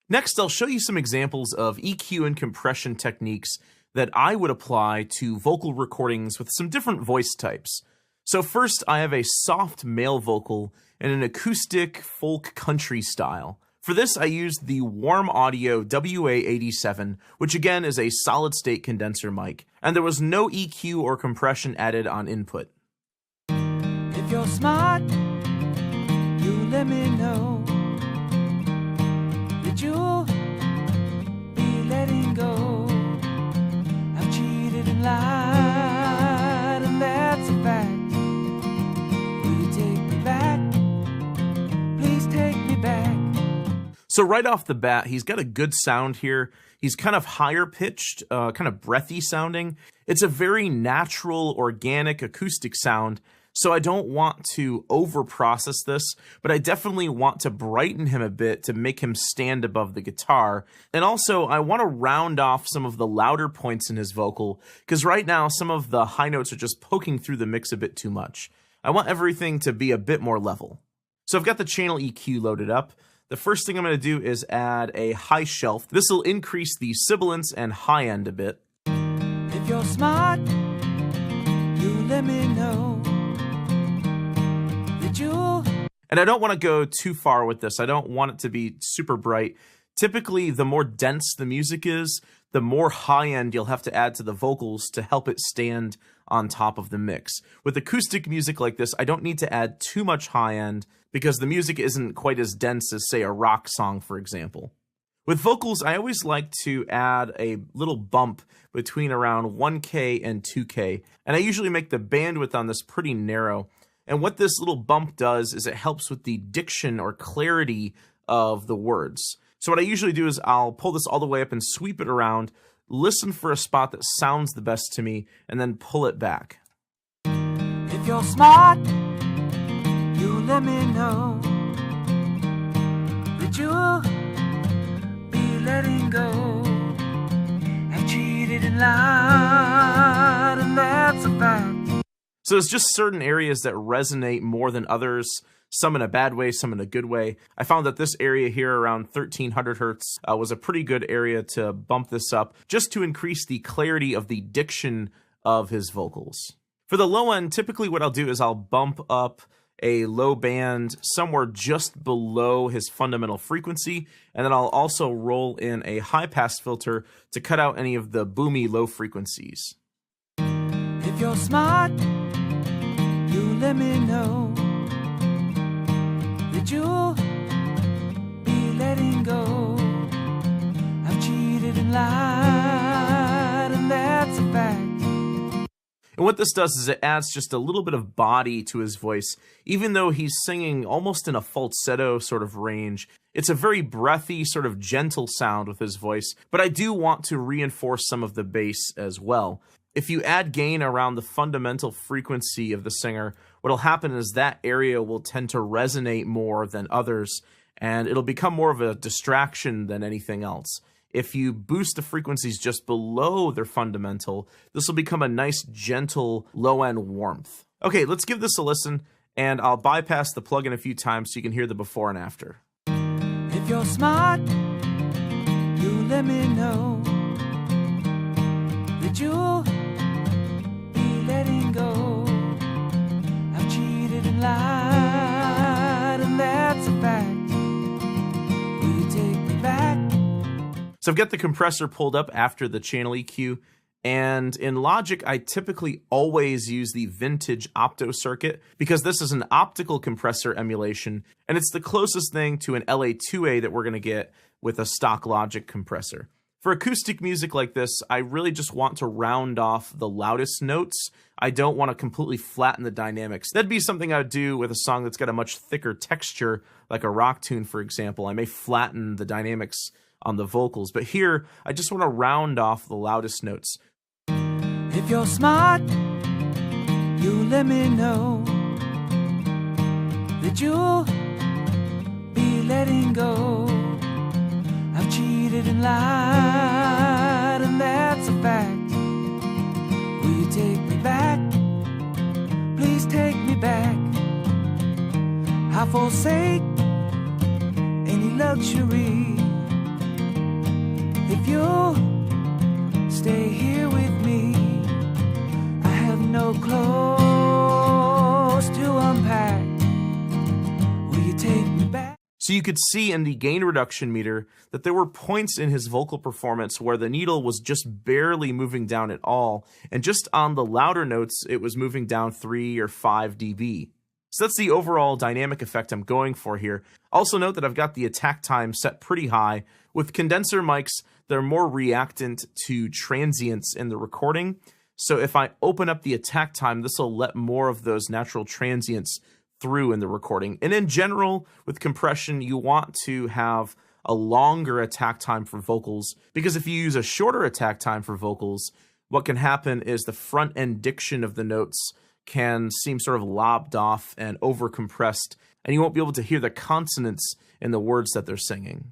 Next, I'll show you some examples of EQ and compression techniques that I would apply to vocal recordings with some different voice types. So first, I have a soft male vocal in an acoustic folk country style. For this, I used the Warm Audio WA87, which again is a solid-state condenser mic, and there was no EQ or compression added on input. If you're smart, you let me know that you'll be letting go. I've cheated and lied, and that's a fact. Will you take me back? Please take me back. So right off the bat, he's got a good sound here. He's kind of higher pitched, kind of breathy sounding. It's a very natural, organic acoustic sound. So I don't want to over-process this, but I definitely want to brighten him a bit to make him stand above the guitar. And also, I want to round off some of the louder points in his vocal, because right now, some of the high notes are just poking through the mix a bit too much. I want everything to be a bit more level. So I've got the channel EQ loaded up. The first thing I'm going to do is add a high shelf. This will increase the sibilance and high end a bit. If you're smart, you let me know that you'll... And I don't want to go too far with this. I don't want it to be super bright. Typically, the more dense the music is, the more high end you'll have to add to the vocals to help it stand on top of the mix. With acoustic music like this, I don't need to add too much high end because the music isn't quite as dense as, say, a rock song, for example. With vocals, I always like to add a little bump between around 1K and 2K, and I usually make the bandwidth on this pretty narrow. And what this little bump does is it helps with the diction or clarity of the words. So what I usually do is I'll pull this all the way up and sweep it around, listen for a spot that sounds the best to me, and then pull it back. If you're smart, you let me know that you'll be letting go. I've cheated and lied, and that's a fact. So there's just certain areas that resonate more than others, some in a bad way, some in a good way. I found that this area here around 1300 hertz was a pretty good area to bump this up, just to increase the clarity of the diction of his vocals. For the low end, typically what I'll do is I'll bump up a low band somewhere just below his fundamental frequency, and then I'll also roll in a high pass filter to cut out any of the boomy low frequencies. If you're smart, you let me know that you'll be letting go. I've cheated and lied, and that's a fact. And what this does is it adds just a little bit of body to his voice. Even though he's singing almost in a falsetto sort of range, it's a very breathy, sort of gentle sound with his voice, but I do want to reinforce some of the bass as well. If you add gain around the fundamental frequency of the singer, what'll happen is that area will tend to resonate more than others, and it'll become more of a distraction than anything else. If you boost the frequencies just below their fundamental, this will become a nice, gentle, low-end warmth. Okay, let's give this a listen, and I'll bypass the plugin a few times so you can hear the before and after. If you're smart, you let me know that you'll be letting go. I've cheated and lied, and that's a fact. Will you take me back? So I've got the compressor pulled up after the channel EQ, and in Logic, I typically always use the vintage opto circuit because this is an optical compressor emulation, and it's the closest thing to an LA2A that we're going to get with a stock Logic compressor. For acoustic music like this, I really just want to round off the loudest notes. I don't want to completely flatten the dynamics. That'd be something I would do with a song that's got a much thicker texture, like a rock tune, for example. I may flatten the dynamics on the vocals, but here I just want to round off the loudest notes. If you're smart, you let me know that you'll be letting go. I've cheated and lied, and that's a fact. Will you take me back? Please take me back. I forsake any luxury you'll stay here with me. I have no clothes to unpack. Will you take me back? So you could see in the gain reduction meter that there were points in his vocal performance where the needle was just barely moving down at all, and just on the louder notes it was moving down 3 or 5 dB. So that's the overall dynamic effect I'm going for here. Also note that I've got the attack time set pretty high. With condenser mics, they're more reactant to transients in the recording, so if I open up the attack time, this will let more of those natural transients through in the recording. And in general, with compression, you want to have a longer attack time for vocals, because if you use a shorter attack time for vocals, what can happen is the front end diction of the notes can seem sort of lobbed off and over compressed, and you won't be able to hear the consonants in the words that they're singing.